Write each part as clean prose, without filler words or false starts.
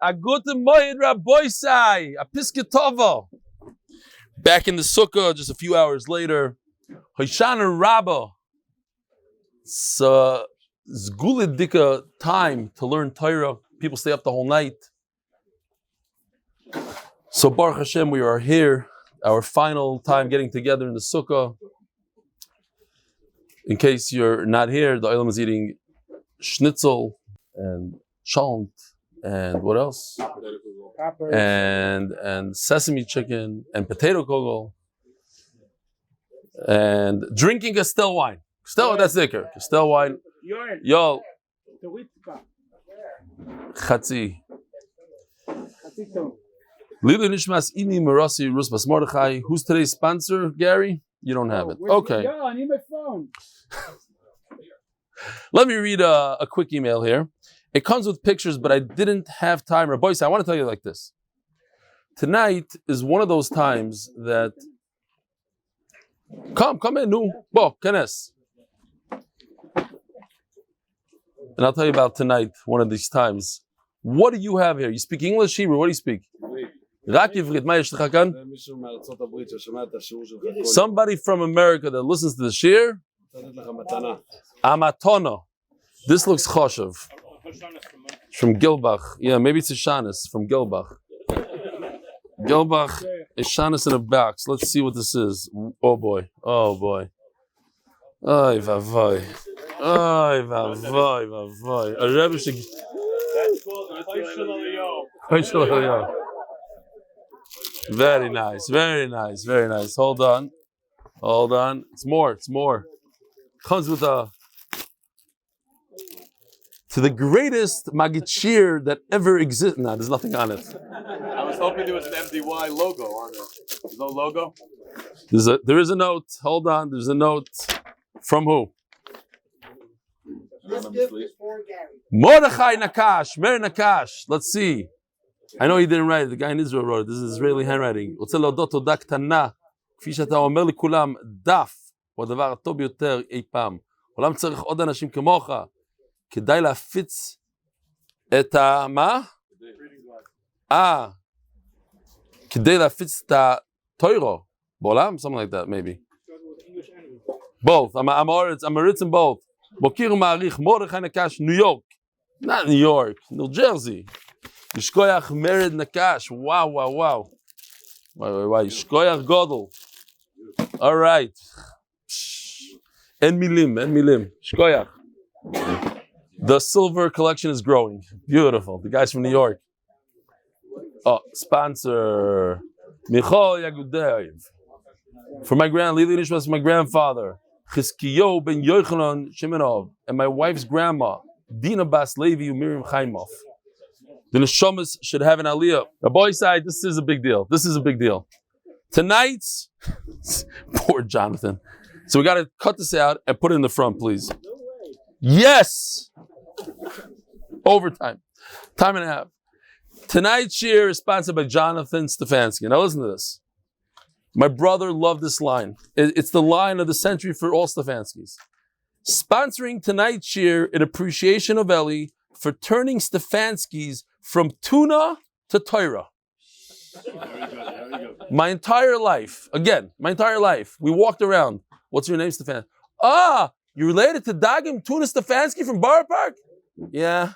A gute moed Rabboisai, a pisketovo. Back in the sukkah, just a few hours later, Hoshana Rabba. So, zgulidika time to learn Torah. People stay up the whole night. So Baruch Hashem, we are here, our final time getting together in the sukkah. In case you're not here, the Olam is eating schnitzel and cholent and what else? And sesame chicken and potato kugel and drinking Castel wine. Castel, that's zikr. Castel wine. Yo. Chatzi. Lili Nishmas Ini Marasi Rusbas Mordechai. Who's today's sponsor, Gary? You don't have it. Okay. Yeah, I need my phone. Let me read a quick email here. It comes with pictures, but I didn't have time. Or boys, I want to tell you like this. Tonight is one of those times that come in, no, bo, kenes. And I'll tell you about tonight, one of these times. What do you have here? You speak English, Hebrew? What do you speak? Somebody from America that listens to the shir? Amatono. This looks choshev. From Gilbach. Yeah, maybe it's a shanis from Gilbach. Gilbach is shanis in a box. Let's see what this is. Oh boy. Oh boy. Ay vavoy. Ay vavoy, vavoy. A Rebbe should... Very nice, very nice, very nice. Hold on. It's more. Comes with to the greatest magid that ever existed. No, there's nothing on it. I was hoping there was an MDY logo on it. There's no logo? There is a note. Hold on. There's a note. From who? This gift is for Gary. Mordechai Nakash. Mer Nakash. Let's see. I know he didn't write it. The guy in Israel wrote it. This is Israeli handwriting. רוצה להודות תודה קטנה, כפי שאתה אומר לכולם, דף הוא הדבר הטוב ביותר אי פעם. העולם צריך עוד אנשים כמוך. כדאי להפיץ את מה? כדי להפיץ את התוירו בעולם? Something like that, maybe. Both. I'm in both. מוקיר ומעריך, מרדכי נקש, New York. Not New York, New Jersey. Yishkoyach Mered Nakash. Wow. Yishkoyach Godel. All right. En milim. Yishkoyach. The silver collection is growing. Beautiful. The guys from New York. Oh, sponsor. Michoel Yagudaev. For my my grandfather. Khizkiyo ben Yochanan Shemanov. And my wife's grandma. Tina Bas Levi Umirim Chayimov. The neshamas should have an aliyah. The boy side, this is a big deal. Tonight's poor Jonathan. So we got to cut this out and put it in the front, please. Yes. Overtime. Time and a half. Tonight's shir is sponsored by Natan Stefansky. Now listen to this. My brother loved this line. It's the line of the century for all Stefanskys. Sponsoring tonight's shir in appreciation of Eli for turning Stefanskys from Tuna to Torah. My entire life, we walked around. What's your name, Stefan? You related to Dagim Tuna Stefansky from Borough Park? Yeah.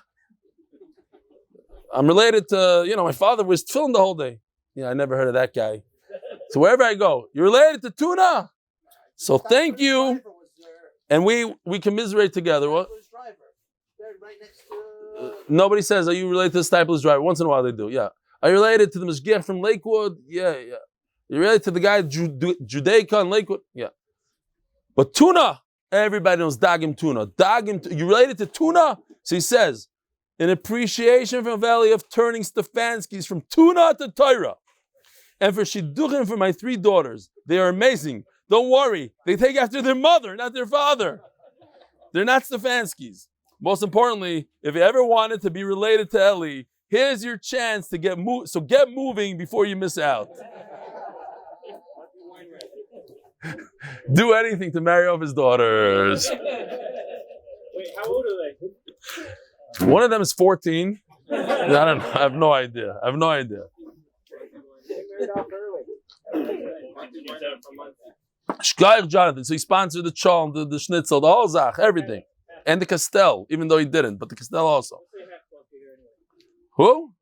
I'm related to, my father was tefillin the whole day. Yeah, I never heard of that guy. So wherever I go, you're related to Tuna? So thank you. And we commiserate together. What? Nobody says, are you related to the Stipler's driver? Once in a while they do, yeah. Are you related to the Mashgiach from Lakewood? Yeah. You're related to the guy Judaica in Lakewood? Yeah. But Tuna, everybody knows Dagim Tuna. You related to Tuna? So he says, in appreciation from Valley of turning Stefanskys from Tuna to Torah. And for Shidduchim for my 3 daughters. They are amazing. Don't worry. They take after their mother, not their father. They're not Stefanskys. Most importantly, if you ever wanted to be related to Eli, here's your chance to get So get moving before you miss out. Do anything to marry off his daughters. Wait, how old are they? One of them is 14. I don't know. I have no idea. Shkoyach Jonathan. So he sponsored the cholm, the schnitzel, the whole zach, everything. And the Castell, even though he didn't, but the Castell also. Who?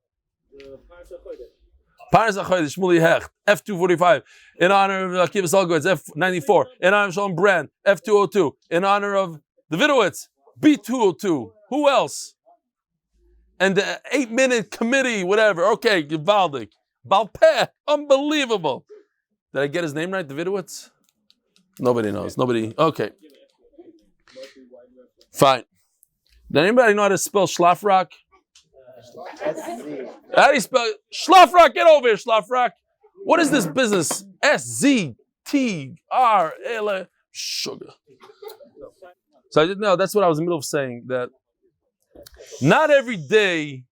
Parnas HaChodesh, Shmuly Hecht, F245, in honor of Akiva Sulkowitz, F94, in honor of Sholom Brand, F202, in honor of Davidowitz, B202. Who else? And the 8-minute committee, whatever. Okay, Givaldik. Balpeh, unbelievable. Did I get his name right, Davidowitz? Nobody knows. Okay. Fine. Does anybody know how to spell Schlafrock? How do you spell Schlafrock? Get over here, Schlafrock. What is this business? SZTR sugar. So I didn't know. That's what I was in the middle of saying. That not every day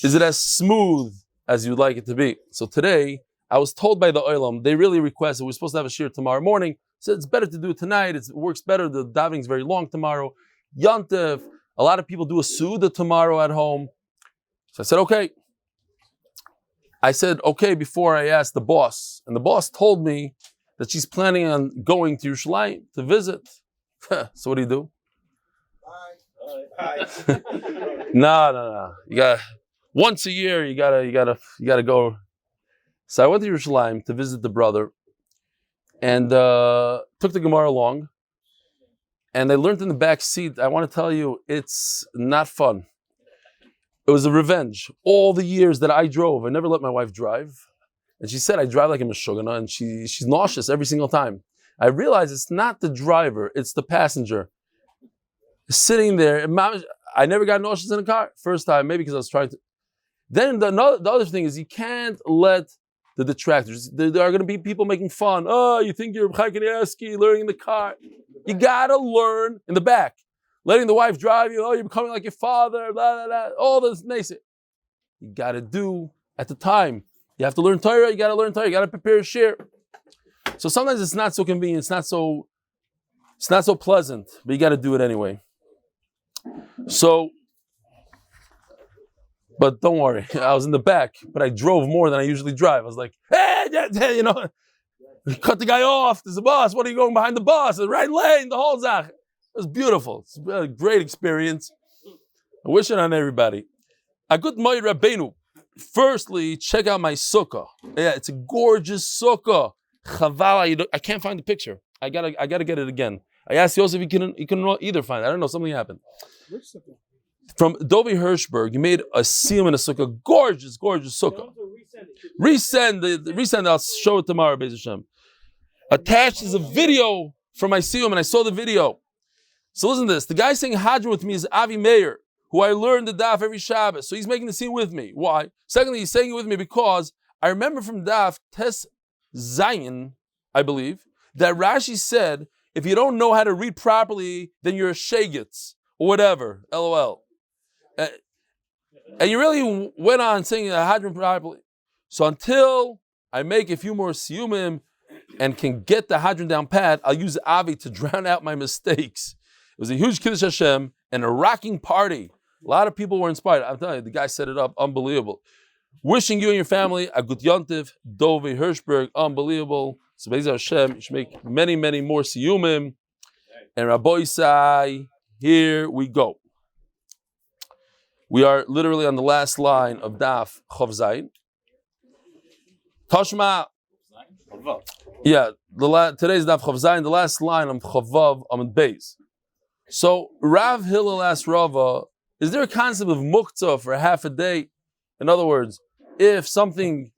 is it as smooth as you'd like it to be. So today, I was told by the Olam, they really requested, we're supposed to have a shir tomorrow morning. So it's better to do it tonight. It works better. The davening is very long tomorrow. Yom Tov, a lot of people do a Suda tomorrow at home. So I said, okay. I said, okay, before I asked the boss. And the boss told me that she's planning on going to Yerushalayim to visit. So what do you do? Bye. No. You got once a year. You gotta go. So I went to Yerushalayim to visit the brother, and took the Gemara along. And I learned in the back seat. I want to tell you, it's not fun. It was a revenge. All the years that I drove, I never let my wife drive, and she said I drive like a meshugana, and she's nauseous every single time. I realized it's not the driver; it's the passenger sitting there. I never got nauseous in a car first time, maybe because I was trying to. Then the other thing is you can't let the detractors. There are going to be people making fun. Oh, you think you're Chaykaniaski learning in the car? You got to learn in the back. Letting the wife drive you. Oh, you're becoming like your father. Blah blah blah. All this nice. You got to do at the time. You have to learn Torah. You got to learn Torah. You got to prepare a shir. So sometimes it's not so convenient. It's not so pleasant. But you got to do it anyway. So. But don't worry, I was in the back, but I drove more than I usually drive. I was like, hey, cut the guy off. There's a bus. What are you going behind the bus? The right lane, the whole zach. It was beautiful. It's a great experience. I wish it on everybody. A good Moed Rabbeinu. Firstly, check out my sukkah. Yeah, it's a gorgeous sukkah. Chavala, I can't find the picture. I gotta get it again. I asked Yosef, he couldn't either find it. I don't know, something happened. Which sukkah? From Dovid Hirschberg, you made a siyum in a sukkah. Gorgeous sukkah. Resend. I'll show it tomorrow, Beis Hashem. Attached is a video from my siyum, and I saw the video. So listen to this. The guy saying Hadron with me is Avi Meir, who I learned the daf every Shabbos. So he's making the siyum with me. Why? Secondly, he's saying it with me because I remember from daf Tes Zayin, I believe, that Rashi said, if you don't know how to read properly, then you're a shegitz, or whatever, LOL. And you really went on saying the Hadron properly. So until I make a few more siyumim and can get the Hadron down pat, I'll use Avi to drown out my mistakes. It was a huge Kiddush Hashem and a rocking party. A lot of people were inspired. I'm telling you, the guy set it up, unbelievable. Wishing you and your family a good Yom Tov, Dovid Hirschberg, unbelievable. So Beitzah Hashem, you should make many, many more siyumim. And Rabbi Isai, here we go. We are literally on the last line of Daf Chav Zayin. Tashma. Yeah, today's Daf Chav Zayin, the last line of Chavav Amud Beis. So Rav Hillel asked Rava, is there a concept of muktzah for half a day? In other words, if something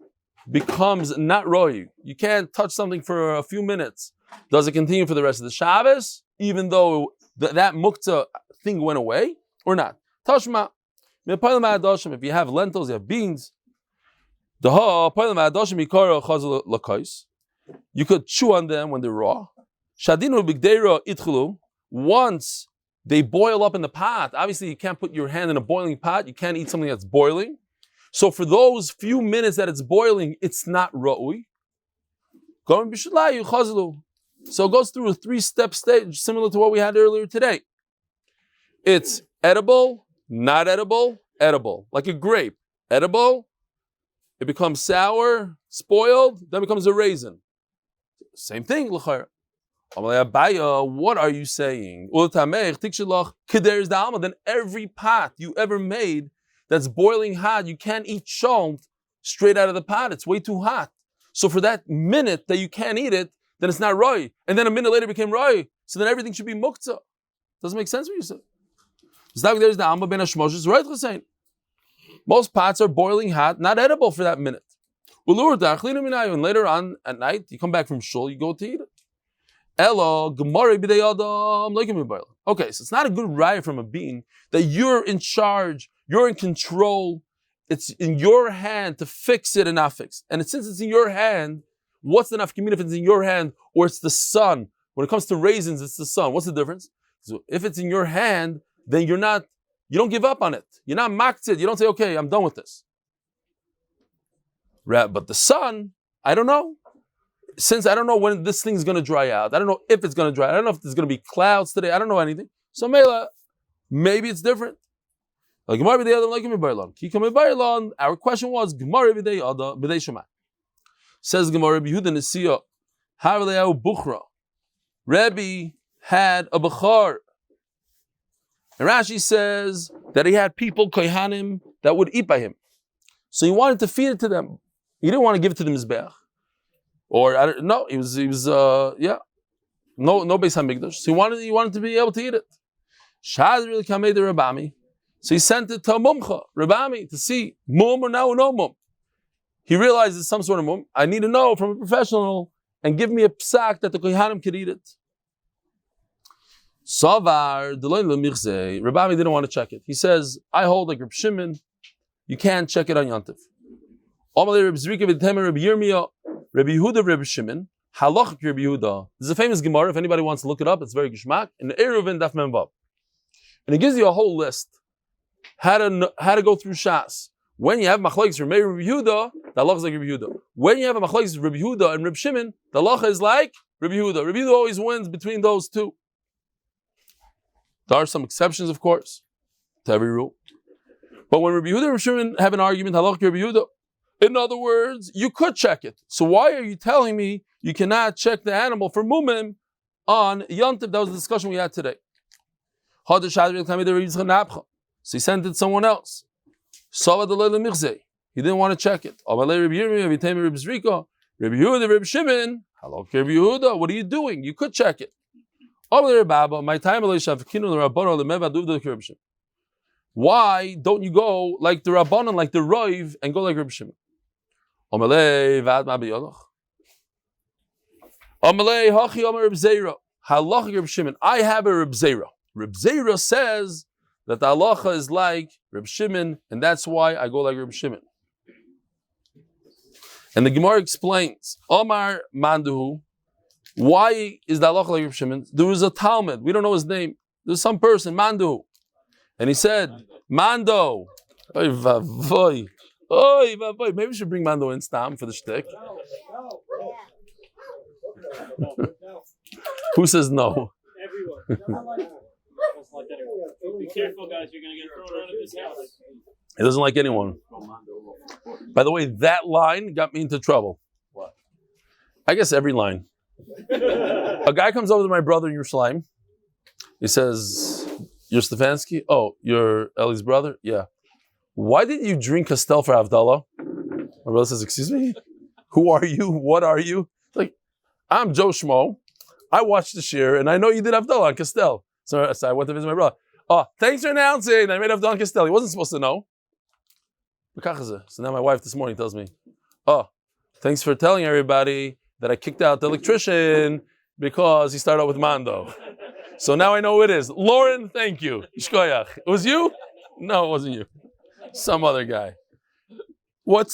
becomes not roy, you can't touch something for a few minutes. Does it continue for the rest of the Shabbos, even though that muktzah thing went away, or not? Tashma. If you have lentils, you have beans, you could chew on them when they're raw. Once they boil up in the pot, obviously you can't put your hand in a boiling pot, you can't eat something that's boiling. So for those few minutes that it's boiling, it's not ra'ui. So it goes through a 3-step stage, similar to what we had earlier today. It's edible, not edible, edible, like a grape. Edible, it becomes sour, spoiled, then becomes a raisin. Same thing, l'chayr. What are you saying? Then every pot you ever made that's boiling hot, you can't eat shalom straight out of the pot. It's way too hot. So for that minute that you can't eat it, then it's not roy. And then a minute later it became roy. So then everything should be muktzah. Doesn't make sense what you said. There's the Amma ben Hashmoshes, right, Hussein? Most pots are boiling hot, not edible for that minute. And later on at night, you come back from shul, you go to eat it. Okay, so it's not a good raya from a being that you're in charge, you're in control. It's in your hand to fix it and not fix. And since it's in your hand, what's the nafkamina if it's in your hand or it's the sun? When it comes to raisins, it's the sun. What's the difference? So if it's in your hand, then you don't give up on it. You're not maktzid. You don't say, okay, I'm done with this. But the sun, I don't know. Since I don't know when this thing's going to dry out, I don't know if it's going to dry out, I don't know if there's going to be clouds today, I don't know anything. So maybe it's different. Our question was, says Gemara, Rebbe had a Bechar. And Rashi says that he had people, kohanim, that would eat by him. So he wanted to feed it to them. He didn't want to give it to the Mizbeach. Or, no, he was no Beis HaMikdash. So he wanted to be able to eat it. So he sent it to Mumcha, Rabami, to see mum or no mum. He realized it's some sort of mum. I need to know from a professional and give me a psak that the kohanim could eat it. Savar, Rabami didn't want to check it. He says, I hold like Reb Shimon, you can't check it on Yontif. Rabbi Yehuda, Rabbi Shimon, halach Rabbi Yehuda. This is a famous Gemara. If anybody wants to look it up, it's very gishmak. In Eruvin Daf Mem Vav, and it gives you a whole list how to go through Shas. When you have machlokes from Rabbi Yehuda, the halacha is like Rabbi Yehuda. When you have a machlokes from Rabbi Yehuda and Rabbi Shimon, the halacha is like Rabbi Yehuda. Rabbi Yehuda always wins between those two. There are some exceptions, of course, to every rule. But when Rabbi Yehuda and Rabbi Shimon have an argument, halach Rabbi Yehuda. In other words, you could check it. So why are you telling me you cannot check the animal for mumim on Yontif? That was the discussion we had today. So he sent it to someone else. He didn't want to check it. What are you doing? You could check it. Why don't you go like the Rabbanan, like the Roiv, and go like Reb Shimon? Amalei hachi amar Reb Zera. Halacha Reb Shimon. I have a Reb Zera. Reb Zera says that the halacha is like Reb Shimon, and that's why I go like Reb Shimon. And the Gemara explains, Omar Manduhu, why is the halacha like Reb Shimon? There was a Talmud, we don't know his name. There's some person, Manduhu. And he said, Mando. Oy vavoy. Oy vavoy. Maybe we should bring Mando in Stam for the shtick. Who says no? Everyone. Be careful, guys. You're going to get thrown out of this house. He doesn't like anyone. By the way, that line got me into trouble. What? I guess every line. A guy comes over to my brother in Yerushalayim. He says, "You're Stefansky? Oh, you're Eli's brother? Yeah. Why did you drink Castel for Havdalah?" My brother says, "Excuse me? Who are you? What are you?" Like, I'm Joe Schmo. I watched the shir, and I know you did Havdalah on Castel. So I went to visit my brother. Oh, thanks for announcing. I made Havdalah on Castel. He wasn't supposed to know. So now my wife this morning tells me, "Oh, thanks for telling everybody that I kicked out the electrician because he started out with Mando. So now I know who it is. Lauren, thank you. Shkoyach. It was you? No, it wasn't you. Some other guy. What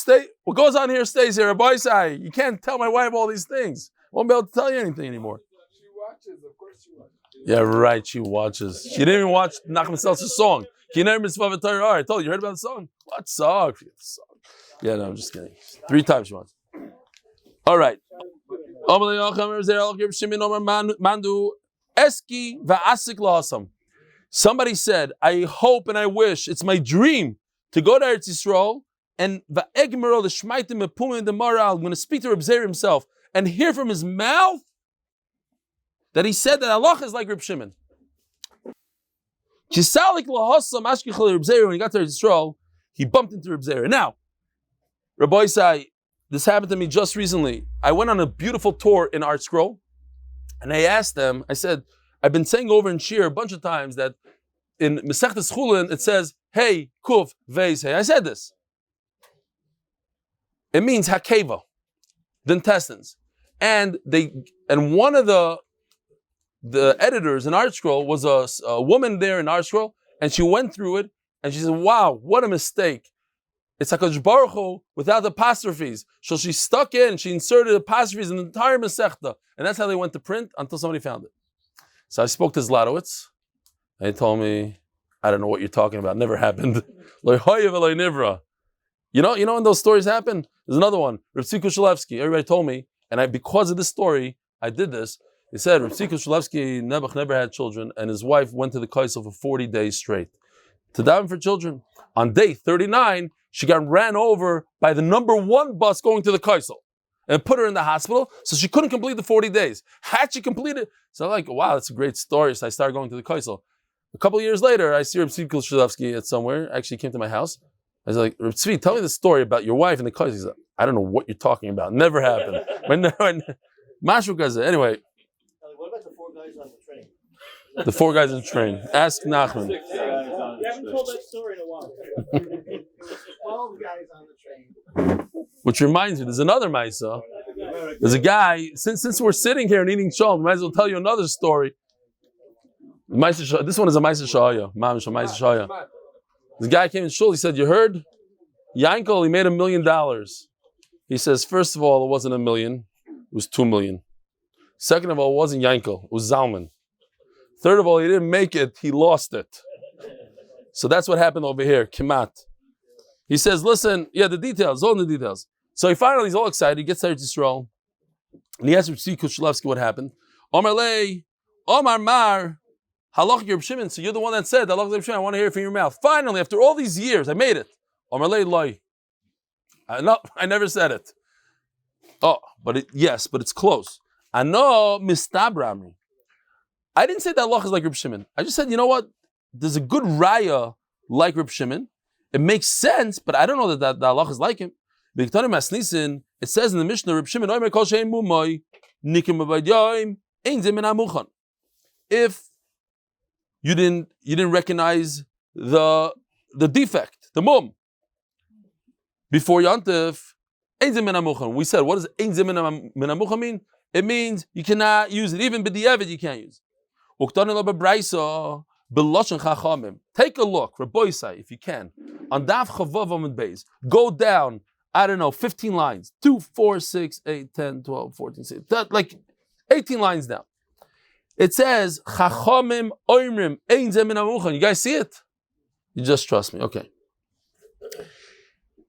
goes on here stays here. Beitzah, you can't tell my wife all these things. Won't be able to tell you anything anymore." She watches, of course she watches. Yeah, right, she watches. She didn't even watch Nachman Seltzer's song. I told you, you heard about the song? What song? Forget the song. Yeah, no, I'm just kidding. 3 times she wants. All right. Somebody said, I hope and I wish, it's my dream to go to Eretz Yisrael, and I'm going to speak to Reb Zeir himself and hear from his mouth that he said that Allah is like Reb Shimon. When he got to Eretz Yisrael, he bumped into Reb Zeir. Now, Rabbi Isai, this happened to me just recently. I went on a beautiful tour in Art Scroll, and I asked them, I said, I've been saying over in Shir a bunch of times that in Masechtas Chulin it says, hey, kuf, veis, hey. I said this. It means hakeva, the intestines. And one of the editors in Art Scroll was a woman there in Art Scroll, and she went through it, and she said, wow, what a mistake. It's HaKadosh Baruch Hu without the apostrophes. So she stuck in, she inserted apostrophes in the entire Masechta. And that's how they went to print until somebody found it. So I spoke to Zlatowitz, and he told me, I don't know what you're talking about. Never happened. You know when those stories happen? There's another one. Refuas and Yeshuos, everybody told me, and because of this story, I did this. He said Refuas and Yeshuos never had children, and his wife went to the Kaisel for 40 days straight to daven for children. On day 39, she got ran over by the number 1 bus going to the Kaisel and put her in the hospital, so she couldn't complete the 40 days. Had she completed, so I'm like, wow, that's a great story. So I started going to the Kaisel. A couple of years later, I see Refuas and Yeshuos at somewhere. Actually, came to my house. I was like, Reb Tzvi, tell me the story about your wife and the Kaisel. He's like, I don't know what you're talking about. Never happened. Anyway. What about the 4 guys on the train? The 4 guys in the train. Ask Nachman. You haven't told that story in a while. 12 guys on the train. Which reminds me, there's another Maisa. There's a guy, since we're sitting here and eating Sholom, we might as well tell you another story. This one is a Maisa Shahaya. Mamish, a Maisa Shahaya. The guy came in shul, he said, you heard? Yankel, he made $1 million. He says, first of all, it wasn't $1 million, it was 2 million. Second of all, it wasn't Yankel, it was Zalman. Third of all, he didn't make it, he lost it. So that's what happened over here, Kimat. He says, listen, the details, all the details. So he's all excited, he gets to Eretz Yisrael, and he asks Reb Tzvi what happened. Omar Lei, Omar Mar, Halach Reb Shimon, so you're the one that said, Halach Reb Shimon, I want to hear it from your mouth. Finally, after all these years, I made it. Omar Lei Loi. No, I never said it. Oh, but it's close. I know Mistabrami. I didn't say that Allah is like Reb Shimon. I just said, you know what? There's a good raya like Reb Shimon. It makes sense, but I don't know that Allah is like him. It says in the Mishnah, Reb Shimon, if you didn't recognize the defect, the mum, before Yantif, we said, what does Ein Zemin Minamucha mean? It means you cannot use it. Even b'di'evet you can't use it. Take a look, Rabbi Isai, if you can, on Daf Chavav Amud Beis. Go down, 15 lines. 2, 4, 6, 8, 10, 12, 14, 16. Like 18 lines down. It says, Chachamim Oimrim Ein Zemin Minamucha. You guys see it? You just trust me. Okay.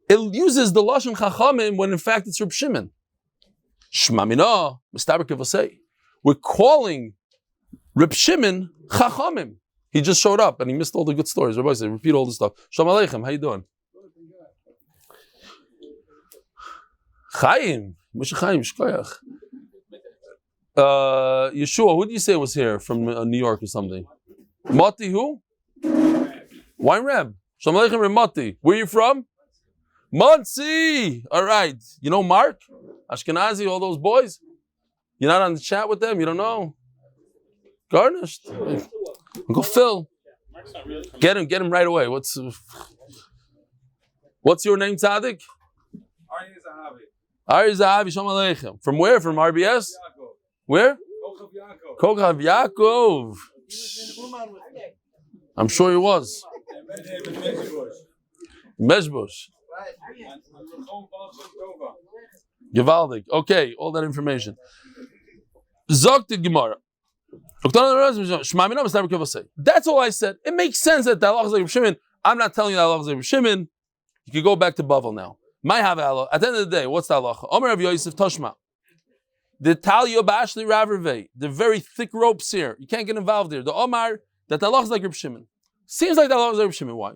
It uses the Lashon Chachamim when in fact it's Reb Shimon. Shmamina, Mistaber Kevosei. We're calling Reb Shimon Chachamim. He just showed up and he missed all the good stories. Rabbi said, repeat all the stuff. Shalom Aleichem, how you doing? Chaim, Moshe Chaim, Shkoyach. Yeshua, who did you say was here from New York or something? Mati who? Wine Reb. Shalom Aleichem Reb Mati. Where are you from? Monsey! All right. You know Mark? Ashkenazi, all those boys? You're not on the chat with them? You don't know? Garnished. Uncle Phil. Get him right away. What's your name, Tzaddik? Aryeh Zahavi, Shalom Aleichem. From where? From RBS? Where? Kochav Yaakov. I'm sure he was. Mezbush. Gewaldig. Okay, all that information. Zokted Gemara. That's all I said. It makes sense that Allah is like Reb Shimon. I'm not telling you that Allah is like Reb Shimon. You can go back to Bavel now. My have Allah. At the end of the day, what's the halacha? Omer of Yosef Toshma. The Talio Bashli Raverve. The very thick ropes here. You can't get involved here. The Omar that Allah is like Reb Shimon. Seems like that Allah is like Reb Shimon. Why?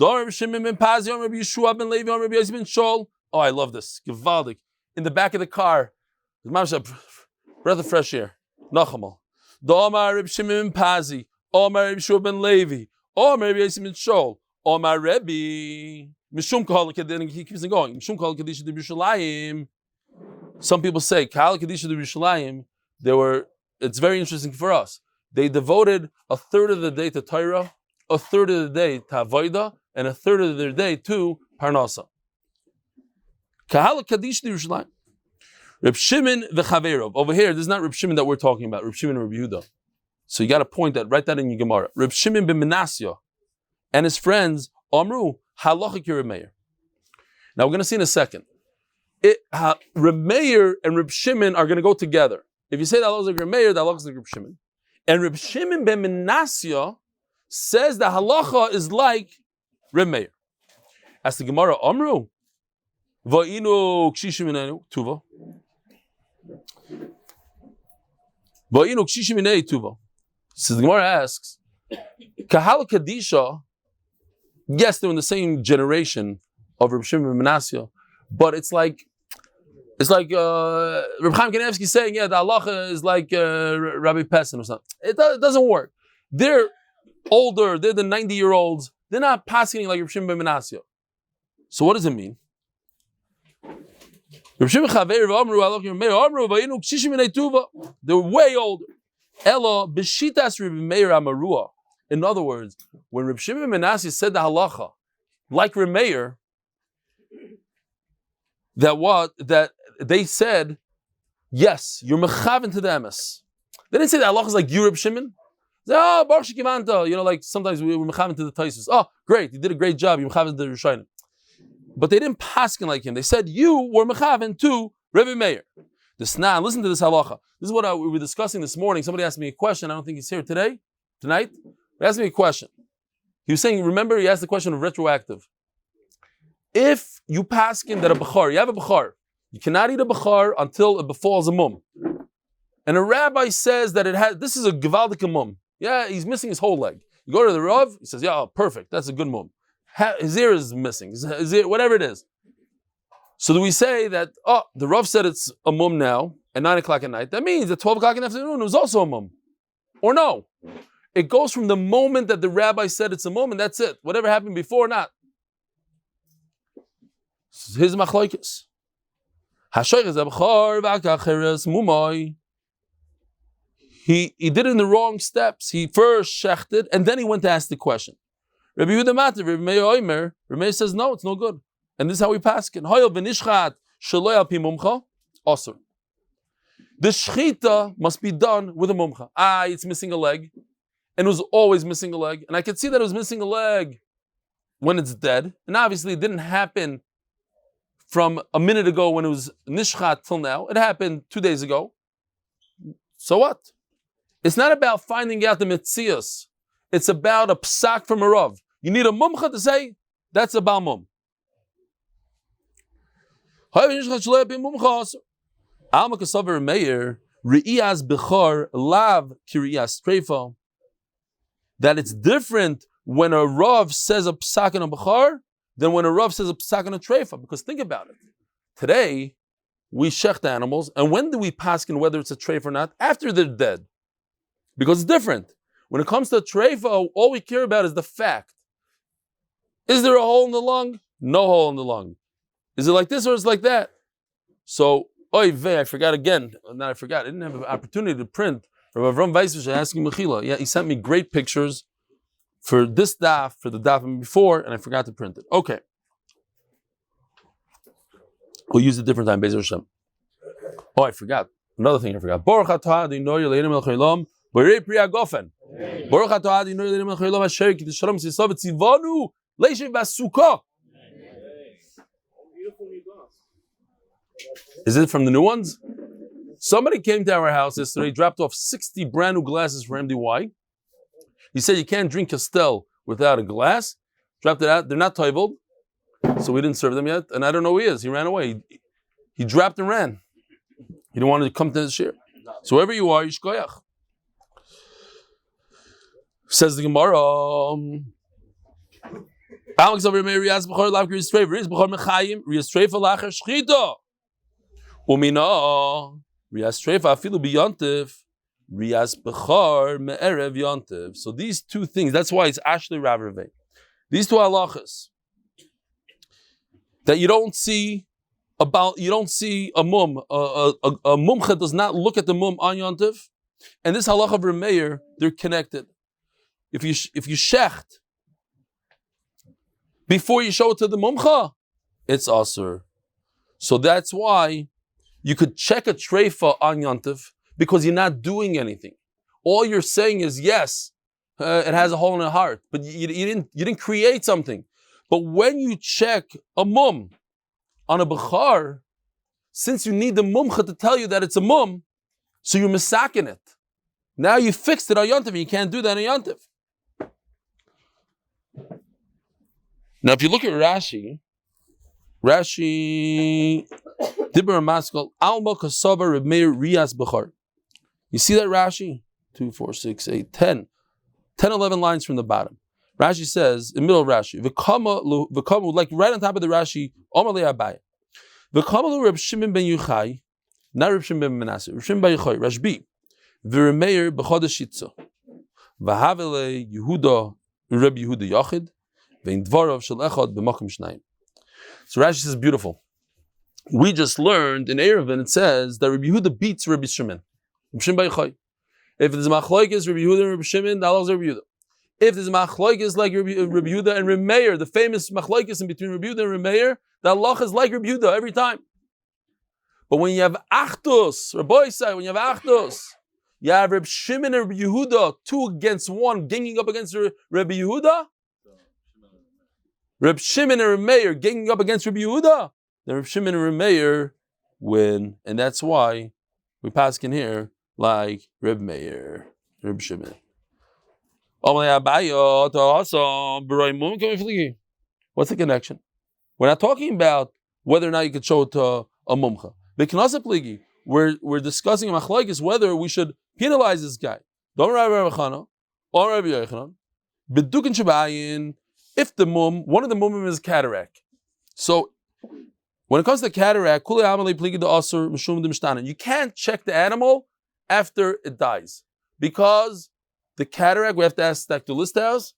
Reb Shimon ben Pazi, Reb Yeshua ben Levi, Reb Yosef ben Shol. Oh, I love this. Gewaldig. In the back of the car, breath of fresh air. Nachamal. Omar Reb Shimon ben Pazi, Omar Reb Yeshua ben Levi, Omar Reb Yosef ben Shol, Omar Rebbe. Mishum kol kedin. He keeps on going. Mishum kol kedisha de Yerushalayim. Some people say kal kedisha de Yerushalayim. It's very interesting for us. They devoted a third of the day to Torah, a third of the day to Avodah, and a third of their day to Parnasa. Kahal Kaddish Yerushalayim. Reb Shimon v'Chaverov. Over here, this is not Reb Shimon that we're talking about. Reb Shimon and Reb Yehuda. So you got to point that, write that in your Gemara. Reb Shimon ben Menasya and his friends Amru Halachik Reb Meir. Now we're going to see in a second. Reb Meir and Reb Shimon are going to go together. If you say that halachik like Reb Meir, that halachik like Reb Shimon. And Reb Shimon ben Menasya says the halacha is like Reb Meir. As the Gemara Amru Va'inu Kshishim Tuva. Va'inu Kshishim Tuva. So the Gemara asks, Kahal Kadisha, yes, they're in the same generation of Reb Shimon ben Menasya, but it's like Reb Chaim Kanevsky saying, yeah, the halacha is like Rabbi Pessin or something. It doesn't work. They're older, they're the 90-year-olds, they're not passing like Reb Shimon ben Menasya. So what does it mean? Reb Shimon Chaver Amru Halachik Meir Amru Va'inu Kshishim B'nei Tuva. They're way older. Elo b'shitas Reb Meir Amarua. In other words, when Reb Shimon ben Menasya said the halacha, like Reb Meir, that they said, yes, you're mechaven to the emes. They didn't say that halacha is like you, Reb Shimon. They said, oh, Baruch Shekivanta. Like sometimes we're mechaven to the Taisus. Oh, great, you did a great job. You're mechaven to the Rishonim. But they didn't paskin like him. They said you were mechaven to Rebbe Meir. Listen to this halacha. This is what we were discussing this morning. Somebody asked me a question. I don't think he's here tonight. He asked me a question. He was saying, remember, he asked the question of retroactive. If you paskin that you have a bechar, you cannot eat a bechar until it befalls a mum. And a rabbi says that this is a gevaldik mum. Yeah, he's missing his whole leg. You go to the Rav, he says, yeah, perfect, that's a good mum. His ear is missing, his ear, whatever it is. So do we say that, the Rav said it's a mum now, at 9 o'clock at night, that means at 12 o'clock in the afternoon it was also a mum. Or no? It goes from the moment that the rabbi said it's a mum, and that's it. Whatever happened before, not. His machlokes. He did it in the wrong steps. He first shechted, and then he went to ask the question. Rabbi Yehuda Matir, Rabbi Meir Oimer, Rabbi Meir says, no, it's no good. And this is how we pass it. Hoyel v'nishchat shaloi al pi mumcha, osur. The shchita must be done with a mumcha. It's missing a leg, and it was always missing a leg. And I could see that it was missing a leg when it's dead. And obviously it didn't happen from a minute ago when it was nishchat till now. It happened 2 days ago. So what? It's not about finding out the mitzias. It's about a psak from a rav. You need a mumcha to say, that's a bal mum. Alma kasaver meir, re'iyas bechar lav kiriyas treifa. That it's different when a rav says a psak on a bechar than when a rav says a psak on a treifa. Because think about it. Today, we shecht animals, and when do we paskin whether it's a treifa or not? After they're dead. Because it's different. When it comes to treifa, all we care about is the fact. Is there a hole in the lung? No hole in the lung. Is it like this or is it like that? So, I forgot again. I didn't have an opportunity to print. Rabbi Avram Weissfish asking Mechila. Yeah, he sent me great pictures for this daf, for the daf before, and I forgot to print it. Okay. We'll use it a different time, Be'ez Hashem. Oh, I forgot. Another thing I forgot. Baruch atah adonai Eloheinu melech haolam, borei pri hagofen. Baruch atah adonai Eloheinu melech haolam asher ki tishalom tzivanu v'tzivanu leishev b'sukkah. Is it from the new ones? Somebody came to our house yesterday, dropped off 60 brand new glasses for MDY. He said you can't drink Castel without a glass. Dropped it out. They're not toiveled, so we didn't serve them yet. And I don't know who he is. He ran away. He dropped and ran. He didn't want to come to the shir. So wherever you are, yishkoyach. Says the Gemara. Alex over me Rias Bechor Lav Rias Treif Rias Bechor Mechayim Rias Treif Lacher Shchita Umina Rias Treif Afilu B'Yontif Rias Bechor Me'erev Yontif. So these two things, that's why it's Ashli Rav Revei. These two halachas that you don't see a mum, a mumcha does not look at the mum on Yontif, and this halacha of Remeir, they're connected. If you shecht before you show it to the mumcha, it's asur. So that's why you could check a treifa on Yontif because you're not doing anything. All you're saying is yes, it has a hole in the heart, but you didn't create something. But when you check a mum on a bechar, since you need the mumcha to tell you that it's a mum, so you're misakin it. Now you fixed it on Yontif, and you can't do that on Yontif. Now, if you look at Rashi, Dibur Maskal Alma Kasava Reb Meir Rias Bechar. You see that Rashi? 2, 4, 6, 8, 10. 10, 11 lines from the bottom. Rashi says, in the middle of Rashi, V'kamu, like right on top of the Rashi, Omar Le Abaye. V'kamu Reb Shimon ben Yochai, not Reb Shimon ben Manasseh, Reb Shimon ben Yochai, Rashbi, V'Remeir B'chodesh Shitza, V'havele Yehuda, Reb Yehuda Yachid, V'in Dvorah Shel Echad B'makom Shnayim. So Rashi says, beautiful. We just learned in Erevin, it says that Reb Yehuda beats Reb Shimon. Reb Shimon ben Yochai. If there's machlokes Reb Yehuda and Reb Shimon, that is Reb Yehuda. If there's machlokes like Reb Yehuda and Reb Meir, the famous machlokes in between Reb Yehuda and Reb Meir, the halacha is like Reb Yehuda every time. But when you have achdus, Beitzah, when you have achdus, you have Reb Shimon and Reb Yehuda, 2 against 1, ganging up against Reb Yehuda. Reb Shimon and Reb Meir ganging up against Reb Yehuda. Then Reb Shimon and Reb Meir win, and that's why we pass in here like Reb Meir, Reb Shimon. What's the connection? We're not talking about whether or not you could show it to a mumcha. We're discussing machlokes whether we should penalize this guy. If the one of the mumim is cataract. So when it comes to cataract, you can't check the animal after it dies. Because the cataract, we have to ask Dr. Listhouse,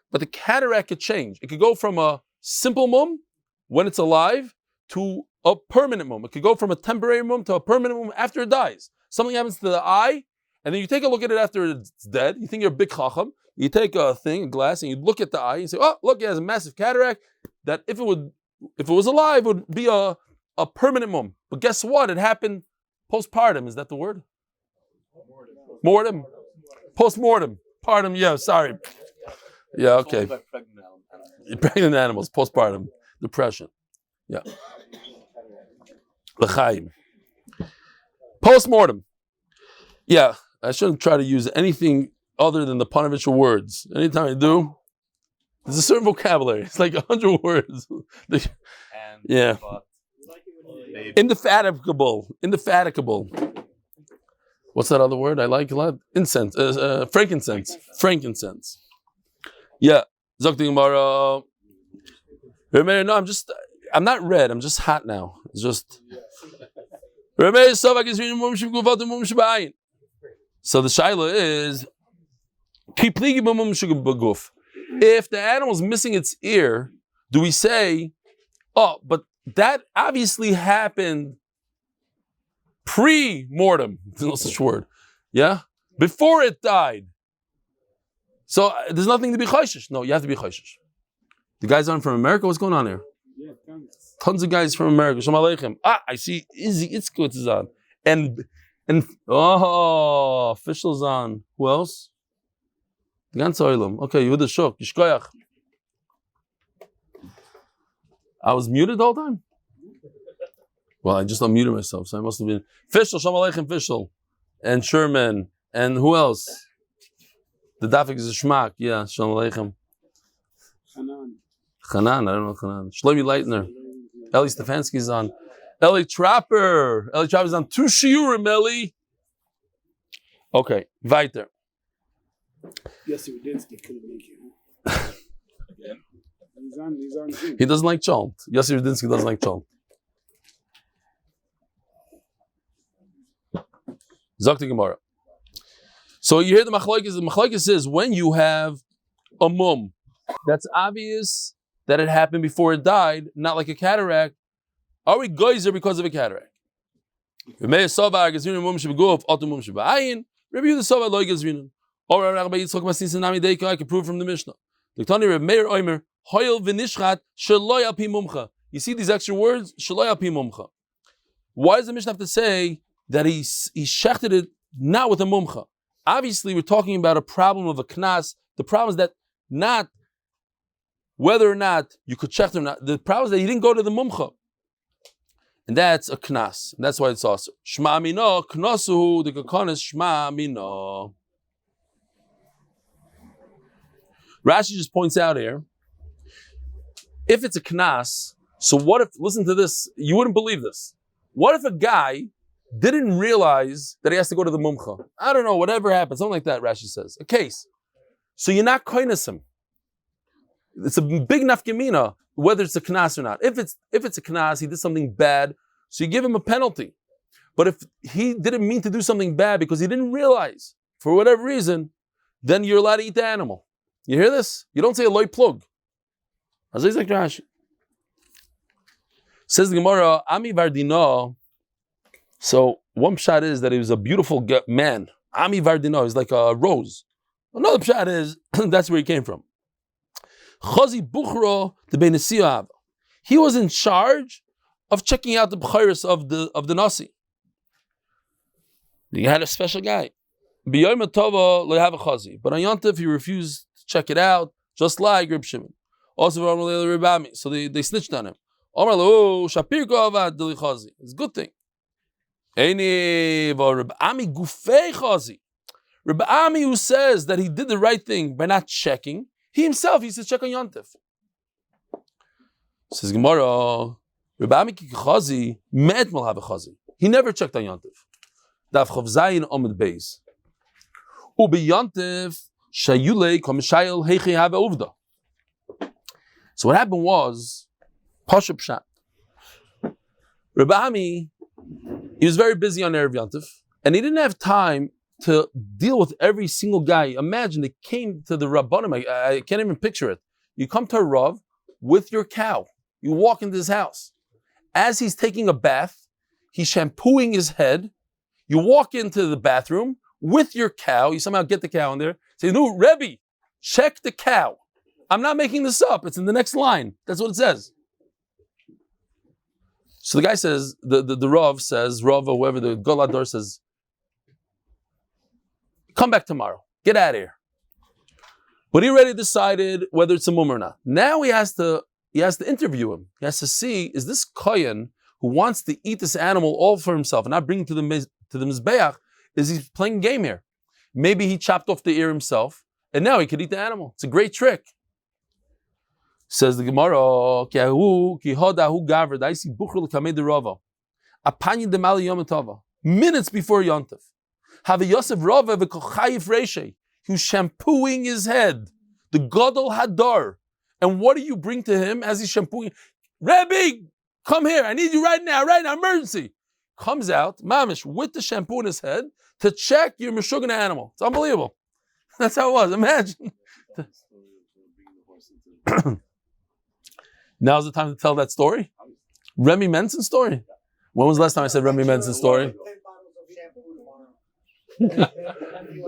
but the cataract could change. It could go from a simple mum when it's alive to a permanent mum. It could go from a temporary mum to a permanent mum after it dies. Something happens to the eye, and then you take a look at it after it's dead. You think you're a big chacham. You take a glass, and you look at the eye, and you say, oh, look, it has a massive cataract, that if it was alive, it would be a permanent mum. But guess what? It happened postpartum. Is that the word? Mortem. Postmortem. Pardon, yeah, sorry. Yeah, okay. Pregnant animals, postpartum, depression. Yeah. L'chaim. Postmortem. Yeah, I shouldn't try to use anything other than the Panovich words. Anytime I do, there's a certain vocabulary. It's like 100 words. Yeah. Indefatigable. What's that other word I like a lot? Incense. Frankincense. Yeah. No, I'm not red. I'm just hot now. It's just. So the shaila is, if the animal's missing its ear, do we say, oh, but that obviously happened pre-mortem, there's no such word, yeah? Before it died. So there's nothing to be chayshish. No, you have to be chayshish. The guys aren't from America? What's going on here? Yeah, tons of guys from America. Shalom Aleichem. I see Izzy Itzkowitz is on. And officials on. Who else? The ganze Oilem. Okay, Yehuda Shok. Yishkoyach. I was muted the whole time? Well, I just unmuted myself, so I must have been. Fischl, Shalom Aleichem Fischl. And Sherman. And who else? The Dafik is a Shmak. Yeah, Shalom Aleichem. Hanan, I don't know Hanan. Shlomi Leitner. Eli Stefansky is on. Eli Trapper is on 2 shiurim, Eli. Okay, weiter. Yes, we did. Couldn't make it. He's on Zoom. He doesn't like Cholent. Yossi Rudinsky doesn't like Cholent. Zakti Gemara. So you hear the machlokes. The machlokes says when you have a mum, that's obvious that it happened before it died, not like a cataract. Are we geyser because of a cataract? Rabbi Yehuda or Rabbi Yitzchak Masin Nami Deika, I can prove from the Mishnah. You see these extra words? Why does the Mishnah have to say that he shechted it not with a mumcha? Obviously, we're talking about a problem of a knas. The problem is that not whether or not you could shecht or not. The problem is that he didn't go to the mumcha. And that's a knas. And that's why it's also Shma Amino, Knasuhu, the Kakonis, Shma Amino. Rashi just points out here, if it's a knas, so what if, listen to this, you wouldn't believe this. What if a guy didn't realize that he has to go to the mumcha? I don't know, whatever happens, something like that, Rashi says. A case. So you're not koinis him. It's a big nafkamina, whether it's a knas or not. If it's a knas, he did something bad, so you give him a penalty. But if he didn't mean to do something bad because he didn't realize, for whatever reason, then you're allowed to eat the animal. You hear this? You don't say a loy plug. Says the Gemara, Ami Vardino. So one pshat is that he was a beautiful man. Ami Vardino is like a rose. Another pshat is that's where he came from. Chazi Bukhro the Benesiyav. He was in charge of checking out the b'chayris of the nasi. He had a special guy. B'yom tova lo have a chazi, but on Yontif he refused to check it out, just like Reb Shimon. Also, so they snitched on him. It's a good thing. Reb Ami who says that he did the right thing by not checking, he himself used to check on Yontif. Says Gemara, Reb Ami chazi, me'etmal have a chazi. He never checked on Yontif. Daf Yomi Amud Beis. Ubi Yontif shayulei komishayel heichi have uvda. So what happened was, Pashup Pshat. Reb Ami, he was very busy on Erev Yontif, and he didn't have time to deal with every single guy. Imagine they came to the Rabbanim, I can't even picture it. You come to a Rav with your cow. You walk into his house. As he's taking a bath, he's shampooing his head. You walk into the bathroom with your cow. You somehow get the cow in there. Say, no, Rebbe, check the cow. I'm not making this up. It's in the next line. That's what it says. So the guy says, the Rav says, Rav or whoever, the Golador says, come back tomorrow. Get out of here. But he already decided whether it's a mum or not. Now he has to interview him. He has to see, is this Kohen who wants to eat this animal all for himself and not bring it to the Mizbeach, is he playing a game here? Maybe he chopped off the ear himself and now he could eat the animal. It's a great trick. Says the Gemara, minutes before Yontif. He was shampooing his head. The Gadol Hadar. And what do you bring to him as he's shampooing? Rebbe, come here. I need you right now, emergency. Comes out, mamish, with the shampoo in his head to check your meshuggah animal. It's unbelievable. That's how it was. Imagine. Now's the time to tell that story. Remy Menson's story. When was the last time I said Remy Menson's story?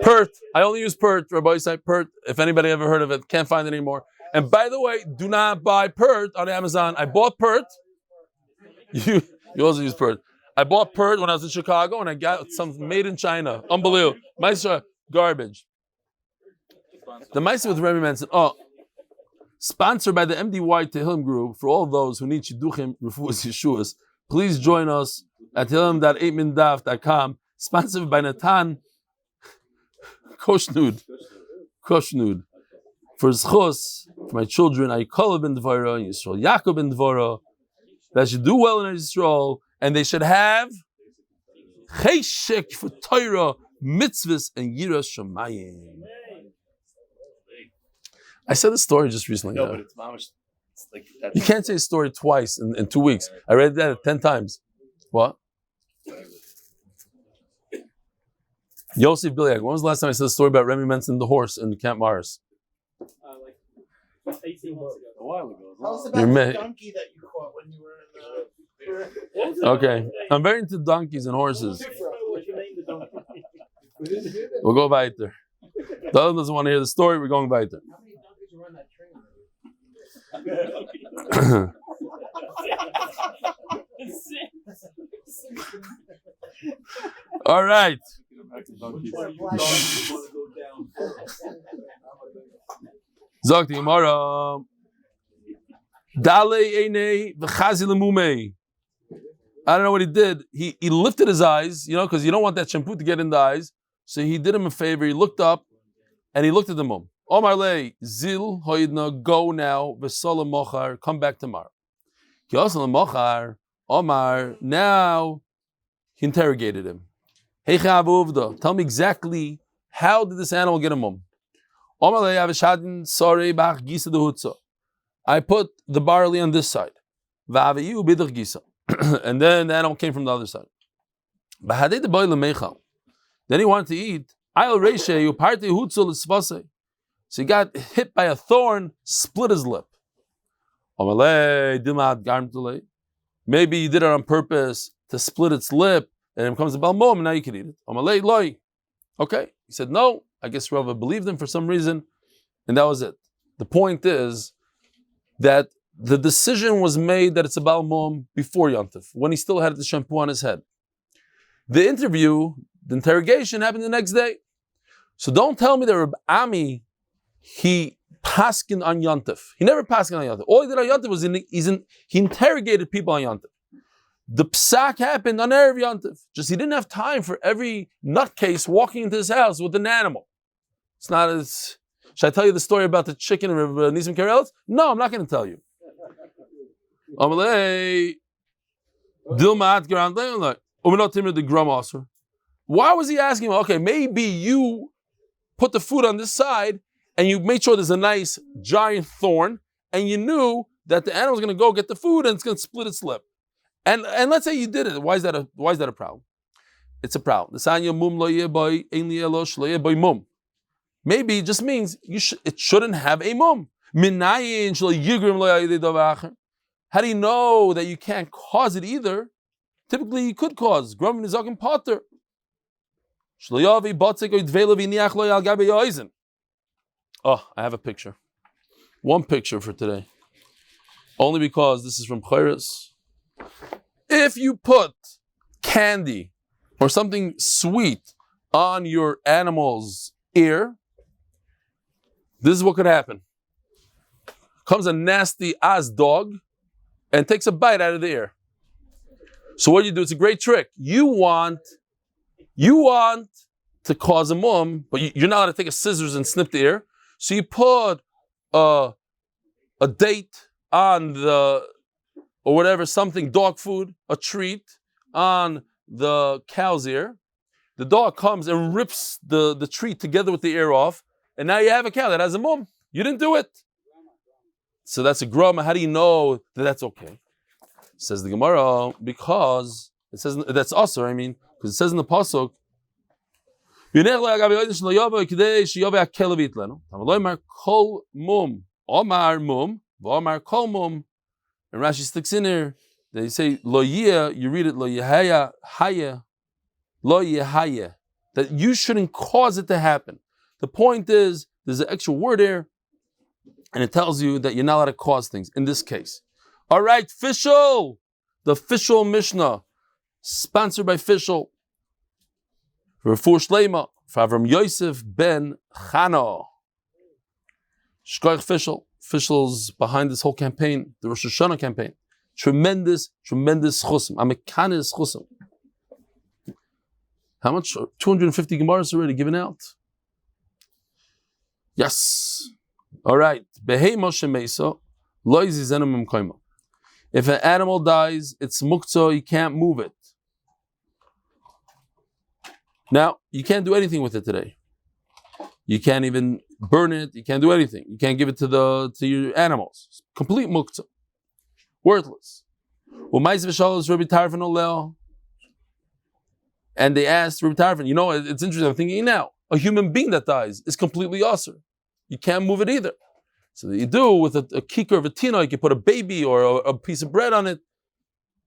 Pert. I only use Pert. Rabbi said Pert. If anybody ever heard of it, can't find it anymore. And by the way, do not buy Pert on Amazon. I bought Pert. You also use Pert. I bought Pert when I was in Chicago, and I got some made in China. Unbelievable. Meister, garbage. The Meister with Remy Menson. Oh. Sponsored by the MDY Tehillim group for all those who need Shidduchim, Refuas and Yeshuos. Please join us at tehillim.8mindaf.com. Sponsored by Natan Khoshnood. For zechus, for my children, Calev and Devorah, and Yisrael Yaakov and Devorah, that should do well in Eretz Yisrael, and they should have cheshek for Torah, mitzvahs, and yiras shamayim. I said this story just recently. No, but it's mamish It's like that's You can't say a story twice in 2 weeks. I read that 10 times. What? Yosef Biliak, when was the last time I said a story about Remy Menson the horse in Camp Mars? Like 18 months ago. a while ago. Tell us about You're the ma- donkey that you caught when you were in Okay. I'm very into donkeys and horses. What'd you name the donkey? We'll go weiter. The other doesn't want to hear the story. We're going weiter. How many donkeys were on that train? All right. Zog the Gemara. Dale eine v'chazi lemumei. I don't know what he did. He lifted his eyes, because you don't want that shampoo to get in the eyes. So he did him a favor. He looked up and he looked at the mum. Omar le zil hoidna, go now. V'sola mochar, come back tomorrow. Ki osala mochar, Omar, now he interrogated him. Hey Chavuvda, tell me exactly how did this animal get a mum? Omar le avishadin sorry bach gisa de hutza. I put the barley on this side. V'aviyu bidach gisa. And then the animal came from the other side. Then he wanted to eat. So he got hit by a thorn, split his lip. Maybe you did it on purpose to split its lip, and it becomes a balmom, and now you can eat it. Okay. He said, no, I guess Rava believed him for some reason, and that was it. The point is that the decision was made that it's a balmom before Yontif, when he still had the shampoo on his head. The interrogation happened the next day. So don't tell me that Reb Ami, he paskined on Yontif. He never paskined on Yontif. All he did on Yontif was he interrogated people on Yontif. The psak happened on Erev Yontif. Just he didn't have time for every nutcase walking into his house with an animal. It's not as... Should I tell you the story about the chicken and Nisim Karelitz? No, I'm not going to tell you. Why was he asking him, okay, maybe you put the food on this side and you made sure there's a nice giant thorn and you knew that the animal's going to go get the food and it's going to split its lip. And let's say you did it. Why is that a problem? It's a problem. Maybe it just means it shouldn't have a mum. How do you know that you can't cause it either? Typically, you could cause. Potter. Oh, I have a picture. One picture for today. Only because this is from Chayris. If you put candy or something sweet on your animal's ear, this is what could happen. Comes a nasty ass dog and takes a bite out of the ear. So what do you do? It's a great trick. You want to cause a mum, but you're not allowed to take a scissors and snip the ear. So you put a date on or whatever, something, dog food, a treat on the cow's ear. The dog comes and rips the treat together with the ear off, and now you have a cow that has a mum. You didn't do it. So that's a grama. How do you know that that's okay? Says the Gemara, because it says that's also, because it says in the pasuk, and Rashi sticks in here. They say lo yeh, you read it lo yehaya haya, lo yehaya, that you shouldn't cause it to happen. The point is, there's an extra word here, and it tells you that you're not allowed to cause things. In this case, all right, Fishel, the Fishel Mishnah, sponsored by Fishel. Refuas Shleima, from Yosef ben Chana. Shkoich Fishel. Fishel's behind this whole campaign, the Rosh Hashanah campaign. Tremendous chusim. Amekanis chusim. How much? 250 Gemaras already given out. Yes. All right. If an animal dies, it's muktzah, you can't move it. Now, you can't do anything with it today. You can't even burn it. You can't do anything. You can't give it to your animals. It's complete muktzah. Worthless. And they asked Rabbi Tarfon, it's interesting, I'm thinking now, a human being that dies is completely usher. You can't move it either. So that you do with a kikar of a tina, you can put a baby or a piece of bread on it.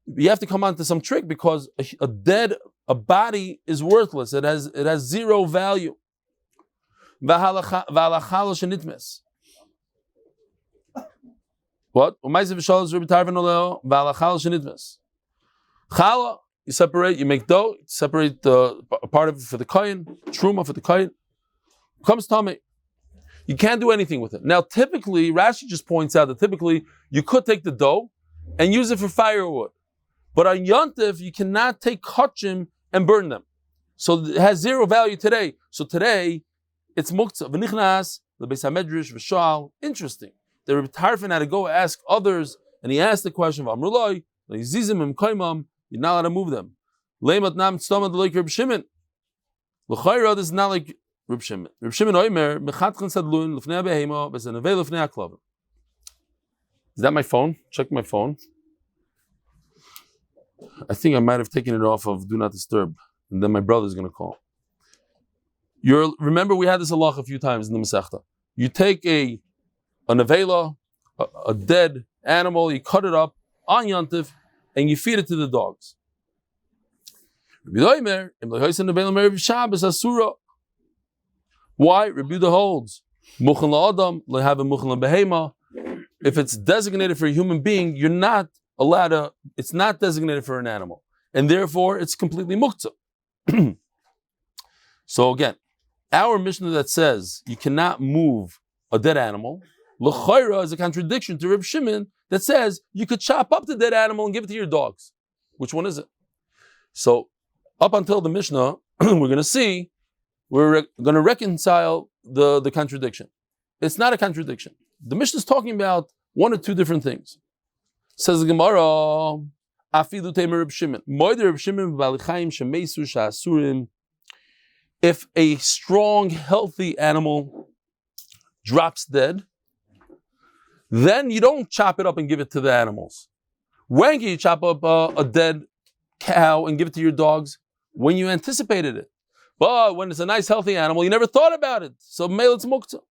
You have to come onto some trick because a body is worthless. It has zero value. What? Challah, you separate, you make dough, separate a part of it for the kohen, truma for the kohen. Comes tummy. You can't do anything with it. Now, typically, Rashi just points out that typically you could take the dough and use it for firewood. But on Yontif, you cannot take kachim and burn them. So it has zero value today. So today, it's muktzah. V'nichnas, the Beis HaMedrash, v'shal. Interesting. The Rebbe Tarfon had to go ask others, and he asked the question of Amrullah, Zizim Kaimam, you're not allowed to move them. Leimat nam tztomad like Reb Shimon. L'chayra, this is not like Reb Shimon. Reb Shimon oimer, mechatchen sadlun, l'fnei behema, v'zenavei l'fnei Calev. Is that my phone? Check my phone. I think I might have taken it off of Do Not Disturb, and then my brother's going to call. Remember, we had this halach a few times in the Masechta. You take a nevela, a dead animal, you cut it up on Yontif, and you feed it to the dogs. Why? Rabbi Yehuda holds, if it's designated for a human being, you're not allowed to, it's not designated for an animal. And therefore, it's completely muktzah. So again, our Mishnah that says you cannot move a dead animal, l'chayra is a contradiction to Reb Shimon that says you could chop up the dead animal and give it to your dogs. Which one is it? So up until the Mishnah, we're going to see, we're going to reconcile the contradiction. It's not a contradiction. The Mishnah is talking about one or two different things. Says the Gemara, Afidu Teimer Reb Shimon, Moeder Reb Shimon b'Balichaim shemesu sha'asurim. If a strong, healthy animal drops dead, then you don't chop it up and give it to the animals. When can you chop up a dead cow and give it to your dogs? When you anticipated it. But when it's a nice, healthy animal, you never thought about it. So, meil it's muktzah.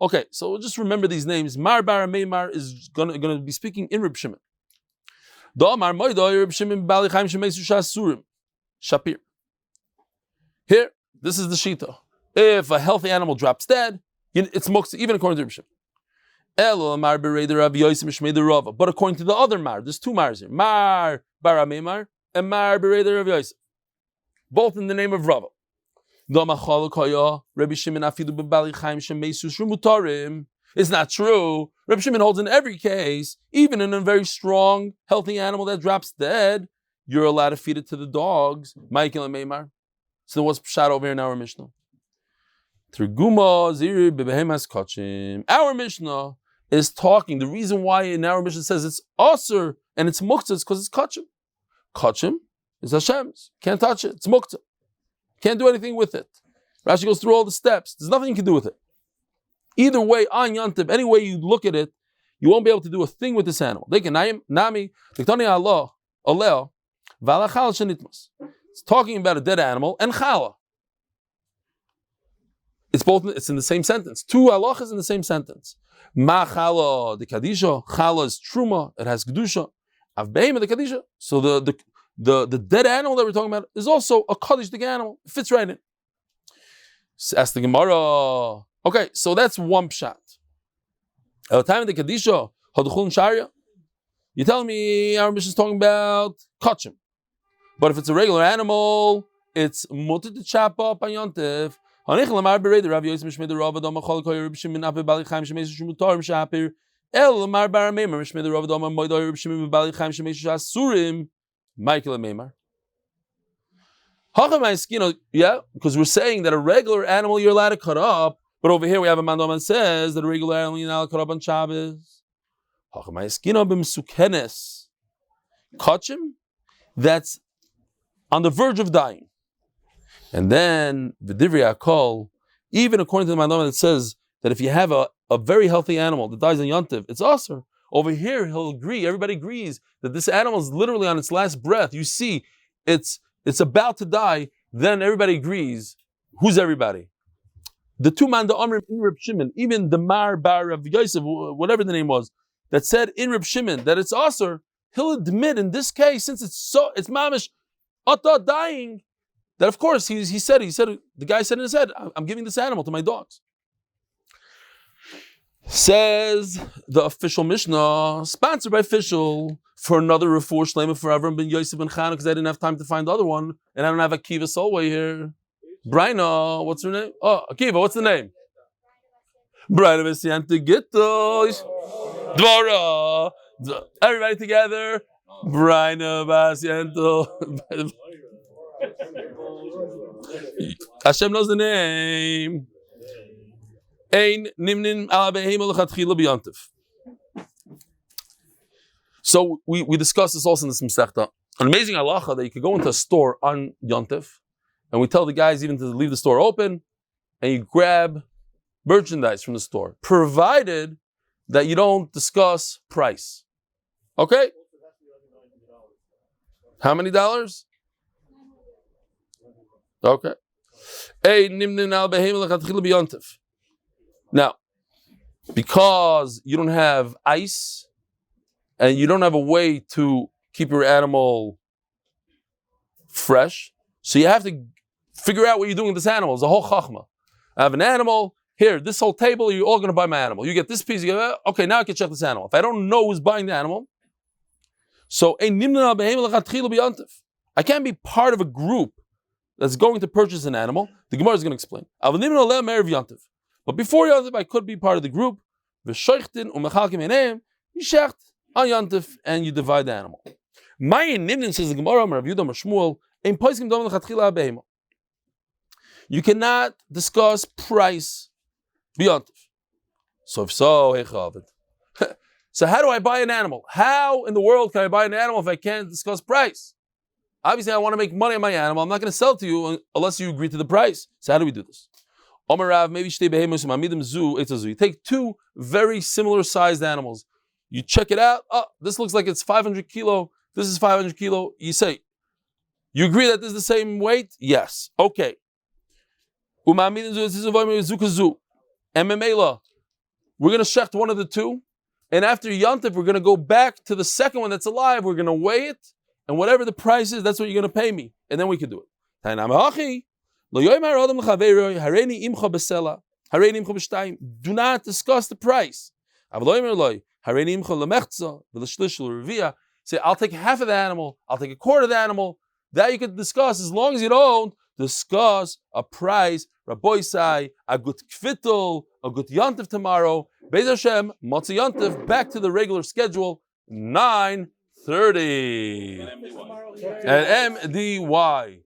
Okay, so just remember these names. Mar Bara Meimar is going to be speaking in Reb Shimon. Here, this is the shita. If a healthy animal drops dead, it's muktzah, even according to Reb Shimon. But according to the other Mar, there's two Mars here. Mar Bara Meimar and Mar Bereder Rav Yosef. Both in the name of Rava. It's not true. Reb Shimon holds in every case, even in a very strong, healthy animal that drops dead, you're allowed to feed it to the dogs. Michoel Yagudaev. So what's pshat over here in our Mishnah? Our Mishnah is talking. The reason why in our Mishnah says it's aser and it's muktzah is because it's kachim. Kachim is Hashem's. Can't touch it. It's muktzah. Can't do anything with it. Rashi goes through all the steps. There's nothing you can do with it. Either way, on Yontif, any way you look at it, you won't be able to do a thing with this animal. It's talking about a dead animal and challah. It's in the same sentence. Two halachas in the same sentence. Ma challah the kadisha. Challah is truma. It has kedusha. Av behema the kadisha. So the dead animal that we're talking about is also a kaddish animal. It fits right in. Ask the Gemara. Okay, so that's one pshat. At the time of the Kadisha, Haduchul Sharia, you're telling me our mission is talking about kachim. But if it's a regular animal, it's mutter to chop up on Yontif. Yeah, because we're saying that a regular animal you're allowed to cut up. But over here we have a mandam that says that a regular animal you're not allowed to cut up on Shabbos. Kachim, that's on the verge of dying. And then the Divrei Akol, even according to the Mandama that says that if you have a very healthy animal that dies in Yontiv, it's Aser. Over here, he'll agree, everybody agrees that this animal is literally on its last breath. You see, it's about to die, then everybody agrees. Who's everybody? The two man, the Amr in Reb Shimon, even the Mar Bar of Yosef, whatever the name was, that said in Reb Shimon that it's Aser, he'll admit in this case, since it's mamish, dying, that of course he said, the guy said in his head, I'm giving this animal to my dogs. Says the official Mishnah, sponsored by official, for another Refuas Shlema for Avram ben Yosef ben Chana, because I didn't have time to find the other one, and I don't have Akiva Solway here. Brina, what's her name? Oh, Akiva, what's the name? Brina Vesiante Gitto. Devorah. Everybody together. Brina Vesiante. Hashem knows the name. So we discussed this also in this Masechta. An amazing halacha that you could go into a store on Yontif, and we tell the guys even to leave the store open, and you grab merchandise from the store, provided that you don't discuss price. Okay? How many dollars? Okay. Now, because you don't have ice and you don't have a way to keep your animal fresh, so you have to figure out what you're doing with this animal. It's a whole chachma. I have an animal, here, this whole table, you're all going to buy my animal. You get this piece, you get, okay, now I can check this animal. If I don't know who's buying the animal, so I can't be part of a group that's going to purchase an animal. The Gemara is going to explain. But before Yontif, I could be part of the group. You shecht on Yontif and you divide the animal. Says the Gemara, you cannot discuss price beyond. So if so, so how do I buy an animal? How in the world can I buy an animal if I can't discuss price? Obviously, I want to make money on my animal. I'm not going to sell to you unless you agree to the price. So how do we do this? You take two very similar sized animals. You check it out. Oh, this looks like it's 500 kilo. This is 500 kilo. You say, you agree that this is the same weight? Yes. Okay. And we're going to shecht one of the two. And after Yontif, we're going to go back to the second one that's alive. We're going to weigh it. And whatever the price is, that's what you're going to pay me. And then we can do it. Do not discuss the price. Say, I'll take half of the animal, I'll take a quarter of the animal. That you can discuss as long as you don't discuss a price. Rabboisai, a good kvitel, a good yontif tomorrow. Beis Hashem, Motzi Yontif, back to the regular schedule, 9:30 at MDY.